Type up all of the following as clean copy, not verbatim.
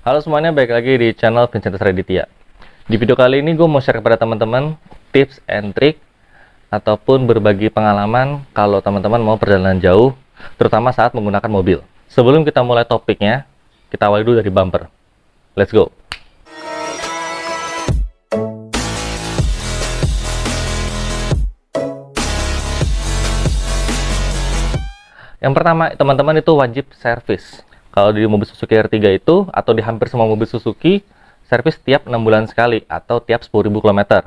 Halo semuanya, balik lagi di channel Vincentus Raditya. Di video kali ini gue mau share kepada teman-teman tips and trick ataupun berbagi pengalaman kalau teman-teman mau perjalanan jauh, terutama saat menggunakan mobil. Sebelum kita mulai topiknya, kita awali dulu dari bumper. Let's go! Yang pertama, teman-teman itu wajib servis. Kalau di mobil Suzuki R3 itu, atau di hampir semua mobil Suzuki, servis tiap 6 bulan sekali, atau tiap 10.000 km.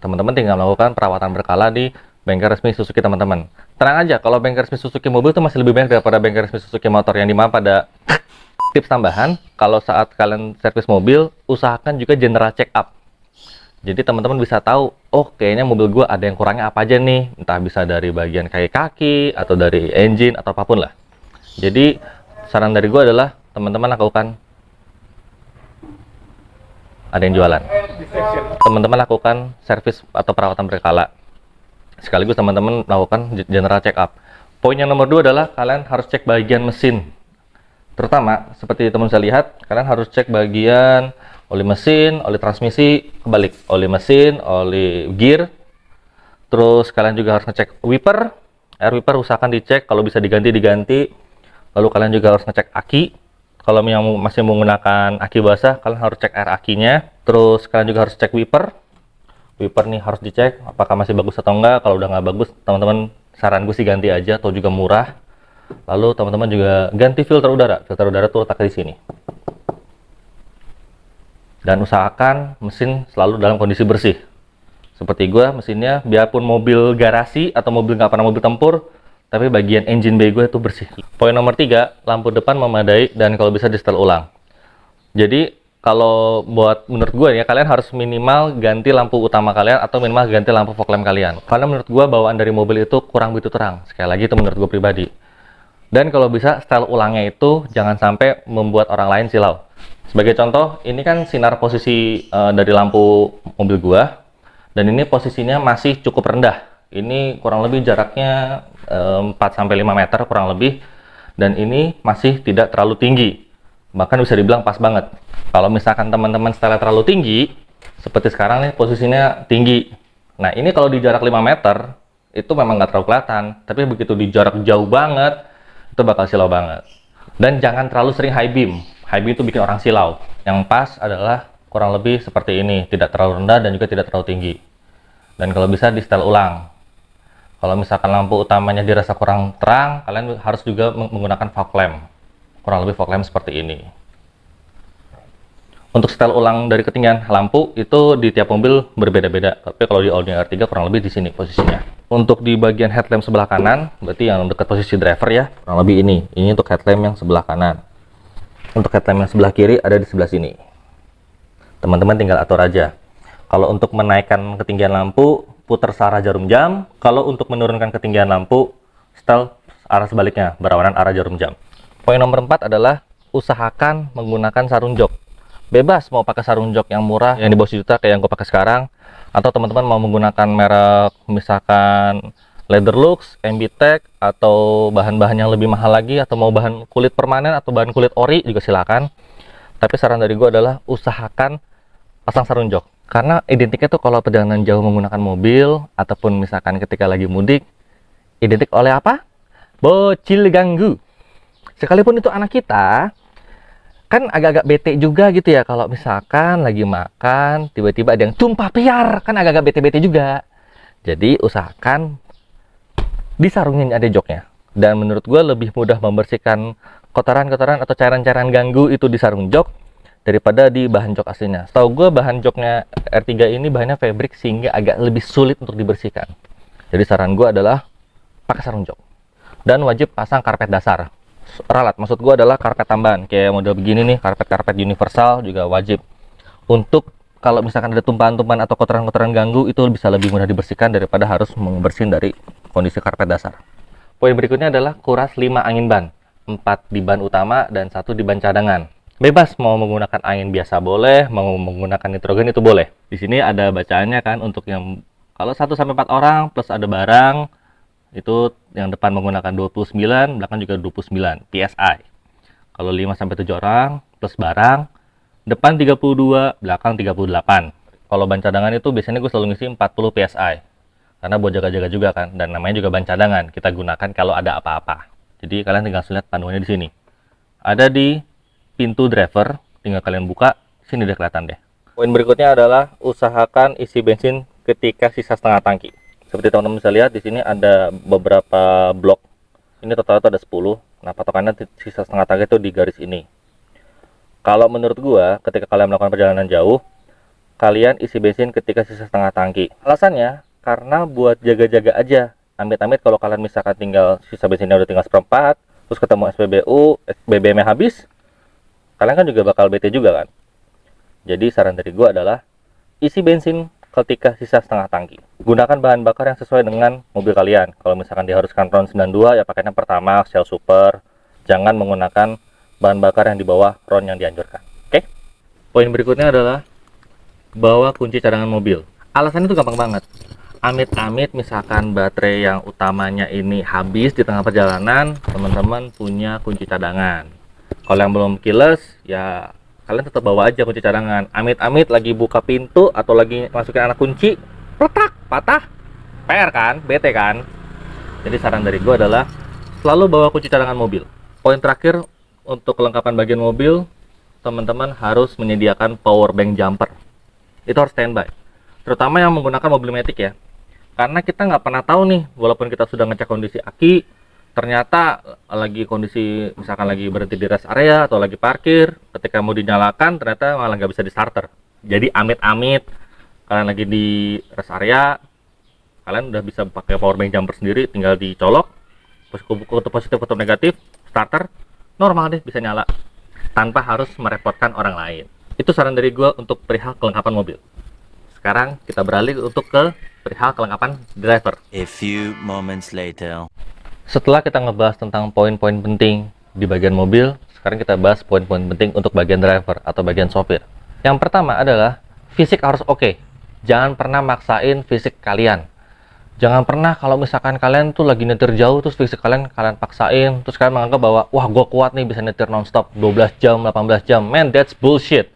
Teman-teman tinggal melakukan perawatan berkala di bengkel resmi Suzuki, teman-teman. Tenang aja, kalau bengkel resmi Suzuki mobil itu masih lebih banyak daripada bengkel resmi Suzuki motor, yang dimana pada tips tambahan, kalau saat kalian servis mobil, usahakan juga general check up. Jadi teman-teman bisa tahu, oh kayaknya mobil gue ada yang kurangnya apa aja nih, entah bisa dari bagian kaki, atau dari engine, atau apapun lah. Jadi saran dari gue adalah teman-teman lakukan, ada yang jualan, teman-teman lakukan servis atau perawatan berkala, sekaligus teman-teman lakukan general check up. Poin yang nomor 2 adalah kalian harus cek bagian mesin, terutama seperti teman bisa lihat, kalian harus cek bagian oli mesin, oli transmisi, kebalik, oli mesin, oli gear. Terus kalian juga harus ngecek wiper, air wiper usahakan dicek, kalau bisa diganti. Lalu kalian juga harus ngecek aki. Kalau yang masih menggunakan aki basah, kalian harus cek air akinya. Terus kalian juga harus cek wiper. Wiper nih harus dicek apakah masih bagus atau enggak. Kalau udah nggak bagus, teman-teman saran gue sih ganti aja, atau juga murah. Lalu teman-teman juga ganti filter udara. Filter udara tuh letak di sini. Dan usahakan mesin selalu dalam kondisi bersih. Seperti gue, mesinnya biarpun mobil garasi atau mobil nggak pernah mobil tempur, tapi bagian engine bay gue itu bersih. Poin nomor 3, lampu depan memadai dan kalau bisa di setel ulang. Jadi kalau buat menurut gue ya, kalian harus minimal ganti lampu utama kalian atau minimal ganti lampu fog lamp kalian. Karena menurut gue bawaan dari mobil itu kurang begitu terang. Sekali lagi itu menurut gue pribadi. Dan kalau bisa setel ulangnya itu jangan sampai membuat orang lain silau. Sebagai contoh, ini kan sinar posisi dari lampu mobil gue, dan ini posisinya masih cukup rendah. Ini kurang lebih jaraknya 4-5 meter kurang lebih, dan ini masih tidak terlalu tinggi, bahkan bisa dibilang pas banget. Kalau misalkan teman-teman setelnya terlalu tinggi seperti sekarang nih, posisinya tinggi, nah ini kalau di jarak 5 meter itu memang nggak terlalu kelihatan, tapi begitu di jarak jauh banget itu bakal silau banget. Dan jangan terlalu sering high beam itu bikin orang silau. Yang pas adalah kurang lebih seperti ini, tidak terlalu rendah dan juga tidak terlalu tinggi. Dan kalau bisa di setel ulang. Kalau misalkan lampu utamanya dirasa kurang terang, kalian harus juga menggunakan fog lamp. Kurang lebih fog lamp seperti ini. Untuk setel ulang dari ketinggian lampu itu di tiap mobil berbeda-beda. Tapi kalau di All New R3 kurang lebih di sini posisinya. Untuk di bagian headlamp sebelah kanan, berarti yang dekat posisi driver ya, kurang lebih ini. Ini untuk headlamp yang sebelah kanan. Untuk headlamp yang sebelah kiri ada di sebelah sini. Teman-teman tinggal atur aja. Kalau untuk menaikkan ketinggian lampu, putar searah jarum jam. Kalau untuk menurunkan ketinggian lampu, setel arah sebaliknya, berlawanan arah jarum jam. Poin nomor 4 adalah usahakan menggunakan sarung jok. Bebas mau pakai sarung jok yang murah, yang di bawah juta kayak yang gue pakai sekarang, atau teman-teman mau menggunakan merek misalkan Leatherlux, MBTech, atau bahan-bahan yang lebih mahal lagi, atau mau bahan kulit permanen atau bahan kulit ori juga silakan. Tapi saran dari gue adalah usahakan pasang sarung jok. Karena identiknya tuh kalau perjalanan jauh menggunakan mobil, ataupun misalkan ketika lagi mudik, identik oleh apa? Bocil ganggu. Sekalipun itu anak kita, kan agak-agak bete juga gitu ya, kalau misalkan lagi makan, tiba-tiba ada yang tumpah piar, kan agak-agak bete-bete juga. Jadi usahakan disarungin ada joknya. Dan menurut gue lebih mudah membersihkan kotoran-kotoran atau cairan-cairan ganggu itu di sarung jok, daripada di bahan jok aslinya. Setahu gue bahan joknya R3 ini bahannya fabric sehingga agak lebih sulit untuk dibersihkan. Jadi saran gue adalah pakai sarung jok. Dan wajib pasang karpet dasar. Ralat, maksud gue adalah karpet tambahan. Kayak model begini nih, karpet-karpet universal juga wajib. Untuk kalau misalkan ada tumpahan-tumpahan atau kotoran-kotoran ganggu, itu bisa lebih mudah dibersihkan daripada harus membersihin dari kondisi karpet dasar. Poin berikutnya adalah kuras 5 angin ban. 4 di ban utama dan 1 di ban cadangan. Bebas mau menggunakan angin biasa boleh, mau menggunakan nitrogen itu boleh. Di sini ada bacaannya kan, untuk yang kalau 1-4 orang plus ada barang, itu yang depan menggunakan 29, belakang juga 29 PSI. Kalau 5-7 orang plus barang, depan 32, belakang 38. Kalau ban cadangan itu biasanya gue selalu ngisi 40 PSI. Karena buat jaga-jaga juga kan, dan namanya juga ban cadangan, kita gunakan kalau ada apa-apa. Jadi kalian tinggal lihat panduannya di sini. Ada di pintu driver, tinggal kalian buka, sini udah kelihatan deh. Poin berikutnya adalah usahakan isi bensin ketika sisa setengah tangki. Seperti teman-teman bisa lihat di sini ada beberapa blok. Ini total itu ada 10. Nah, patokannya sisa setengah tangki itu di garis ini. Kalau menurut gua, ketika kalian melakukan perjalanan jauh, kalian isi bensin ketika sisa setengah tangki. Alasannya karena buat jaga-jaga aja. Amit-amit kalau kalian misalkan tinggal sisa bensinnya udah tinggal seperempat, terus ketemu SPBU, BBM-nya habis, kalian kan juga bakal bete juga kan. Jadi saran dari gua adalah isi bensin ketika sisa setengah tangki. Gunakan bahan bakar yang sesuai dengan mobil kalian. Kalau misalkan diharuskan RON 92, ya pakainya Pertamax, Shell Super. Jangan menggunakan bahan bakar yang di bawah RON yang dianjurkan. Oke? Poin berikutnya adalah bawa kunci cadangan mobil. Alasannya itu gampang banget. Amit-amit misalkan baterai yang utamanya ini habis di tengah perjalanan, teman-teman punya kunci cadangan. Kalau yang belum keyless, ya kalian tetap bawa aja kunci cadangan. Amit-amit lagi buka pintu atau lagi masukin anak kunci, letak, patah, PR kan, bete kan. Jadi saran dari gue adalah selalu bawa kunci cadangan mobil. Poin terakhir untuk kelengkapan bagian mobil, teman-teman harus menyediakan power bank jumper. Itu harus standby. Terutama yang menggunakan mobil matic ya. Karena kita nggak pernah tahu nih, walaupun kita sudah ngecek kondisi aki, ternyata lagi kondisi misalkan lagi berhenti di rest area atau lagi parkir, ketika mau dinyalakan ternyata malah nggak bisa di starter. Jadi amit-amit kalian lagi di rest area, kalian udah bisa pakai power bank jumper sendiri, tinggal dicolok, positif atau negatif, starter normal deh, bisa nyala tanpa harus merepotkan orang lain. Itu saran dari gue untuk perihal kelengkapan mobil. Sekarang kita beralih untuk ke perihal kelengkapan driver. A few moments later. Setelah kita ngebahas tentang poin-poin penting di bagian mobil, sekarang kita bahas poin-poin penting untuk bagian driver atau bagian sopir. Yang pertama adalah fisik harus oke. Jangan pernah maksain fisik kalian. Jangan pernah kalau misalkan kalian tuh lagi nyetir jauh, terus fisik kalian paksain, terus kalian menganggap bahwa wah gue kuat nih bisa nyetir nonstop 12 jam, 18 jam. Man, that's bullshit.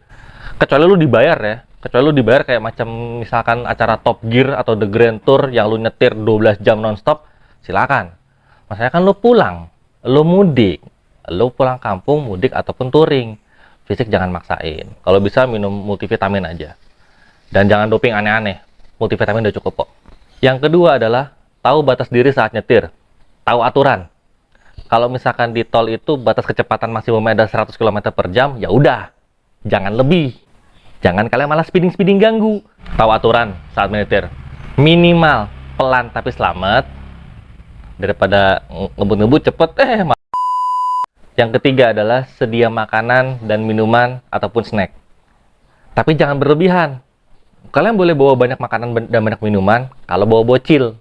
Kecuali lu dibayar ya. Kecuali lu dibayar kayak macam misalkan acara Top Gear atau The Grand Tour yang lu nyetir 12 jam nonstop, silakan. Masalahnya kan lu pulang, lu mudik, lu pulang kampung, mudik ataupun touring. Fisik jangan maksain. Kalau bisa minum multivitamin aja. Dan jangan doping aneh-aneh. Multivitamin udah cukup kok. Yang kedua adalah tahu batas diri saat nyetir. Tahu aturan. Kalau misalkan di tol itu batas kecepatan maksimumnya ada 100 km per jam, ya udah. Jangan lebih. Jangan kalian malah speeding ganggu. Tahu aturan saat menyetir. Minimal pelan tapi selamat daripada ngebut-ngebut cepet Yang ketiga adalah sedia makanan dan minuman ataupun snack. Tapi jangan berlebihan. Kalian boleh bawa banyak makanan dan banyak minuman kalau bawa bocil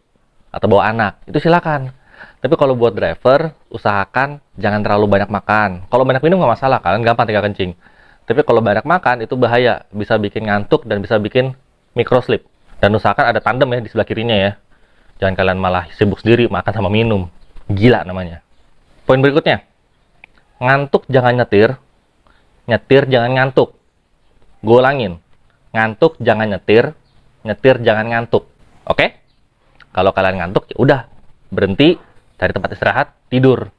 atau bawa anak, itu silakan. Tapi kalau buat driver, usahakan jangan terlalu banyak makan. Kalau banyak minum nggak masalah, kalian gampang tinggal kencing. Tapi kalau banyak makan itu bahaya, bisa bikin ngantuk dan bisa bikin microslip. Dan usahakan ada tandem ya di sebelah kirinya ya. Jangan kalian malah sibuk sendiri makan sama minum. Gila namanya. Poin berikutnya. Ngantuk jangan nyetir. Nyetir jangan ngantuk. Gue ulangin. Ngantuk jangan nyetir. Nyetir jangan ngantuk. Oke? Kalau kalian ngantuk ya udah, berhenti, cari tempat istirahat, tidur.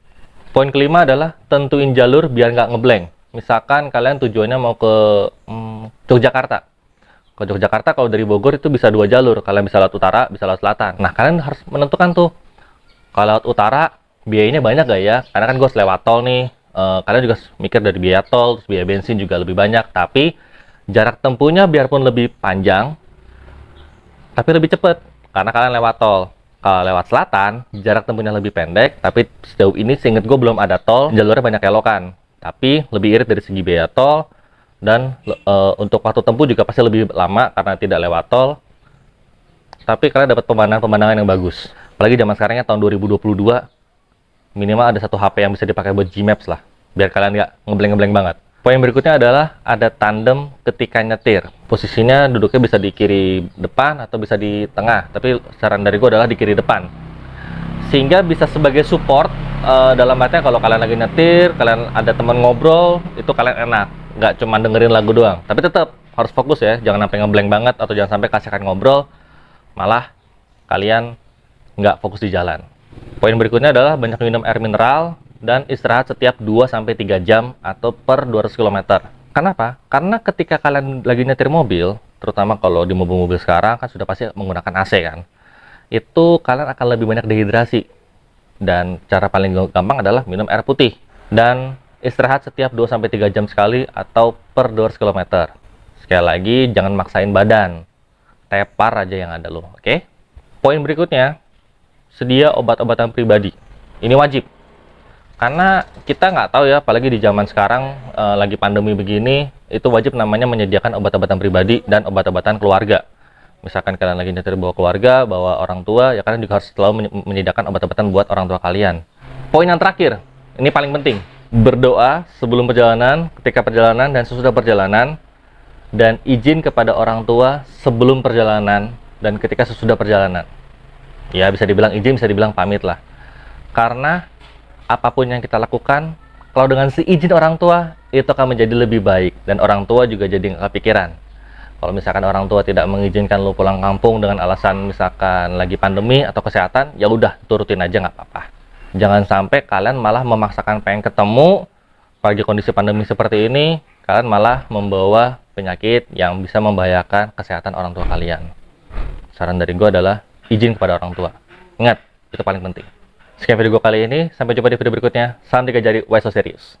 Poin kelima adalah tentuin jalur biar nggak ngeblank. Misalkan kalian tujuannya mau ke Yogyakarta. Ke Yogyakarta kalau dari Bogor itu bisa 2 jalur. Kalian bisa lewat utara, bisa lewat selatan. Nah, kalian harus menentukan tuh. Kalau lewat utara, biayanya banyak gak ya? Karena kan gue lewat tol nih. Kalian juga mikir dari biaya tol, terus biaya bensin juga lebih banyak. Tapi jarak tempuhnya biarpun lebih panjang, tapi lebih cepat. Karena kalian lewat tol. Kalau lewat selatan, jarak tempuhnya lebih pendek. Tapi sejauh ini seinget gue belum ada tol, jalurnya banyak kelokan. Tapi lebih irit dari segi biaya tol. Dan untuk waktu tempuh juga pasti lebih lama karena tidak lewat tol. Tapi kalian dapat pemandangan-pemandangan yang bagus. Apalagi zaman sekarangnya tahun 2022, minimal ada satu HP yang bisa dipakai buat Gmaps lah. Biar kalian nggak ngebleng-ngebleng banget. Poin berikutnya adalah ada tandem ketika nyetir. Posisinya duduknya bisa di kiri depan atau bisa di tengah. Tapi saran dari gue adalah di kiri depan. sehingga bisa sebagai support dalam artinya kalau kalian lagi nyetir, kalian ada teman ngobrol, itu kalian enak, nggak cuma dengerin lagu doang. Tapi tetap harus fokus ya, jangan sampai ngeblank banget atau jangan sampai kasihkan ngobrol, malah kalian nggak fokus di jalan. Poin berikutnya adalah banyak minum air mineral dan istirahat setiap 2-3 jam atau per 200 km. Kenapa? Karena ketika kalian lagi nyetir mobil, terutama kalau di mobil-mobil sekarang kan sudah pasti menggunakan AC kan, itu kalian akan lebih banyak dehidrasi. Dan cara paling gampang adalah minum air putih dan istirahat setiap 2-3 jam sekali atau per 200 km. Sekali lagi, jangan maksain badan, tepar aja yang ada lo, oke? Poin berikutnya, sedia obat-obatan pribadi. Ini wajib, karena kita nggak tahu ya, apalagi di zaman sekarang lagi pandemi begini, itu wajib namanya menyediakan obat-obatan pribadi dan obat-obatan keluarga. Misalkan kalian lagi nyetir bawa keluarga, bawa orang tua, ya kalian juga harus selalu menyediakan obat-obatan buat orang tua kalian. Poin yang terakhir, ini paling penting. Berdoa sebelum perjalanan, ketika perjalanan, dan sesudah perjalanan. Dan izin kepada orang tua sebelum perjalanan dan ketika sesudah perjalanan. Ya, bisa dibilang izin, bisa dibilang pamit lah. Karena apapun yang kita lakukan, kalau dengan seizin orang tua, itu akan menjadi lebih baik. Dan orang tua juga jadi nggak kepikiran. Kalau misalkan orang tua tidak mengizinkan lu pulang kampung dengan alasan misalkan lagi pandemi atau kesehatan, ya udah turutin aja nggak apa-apa. Jangan sampai kalian malah memaksakan pengen ketemu, apalagi kondisi pandemi seperti ini, kalian malah membawa penyakit yang bisa membahayakan kesehatan orang tua kalian. Saran dari gue adalah izin kepada orang tua. Ingat, itu paling penting. Sekian video gue kali ini, sampai jumpa di video berikutnya. Salam 3 jari, why so serious?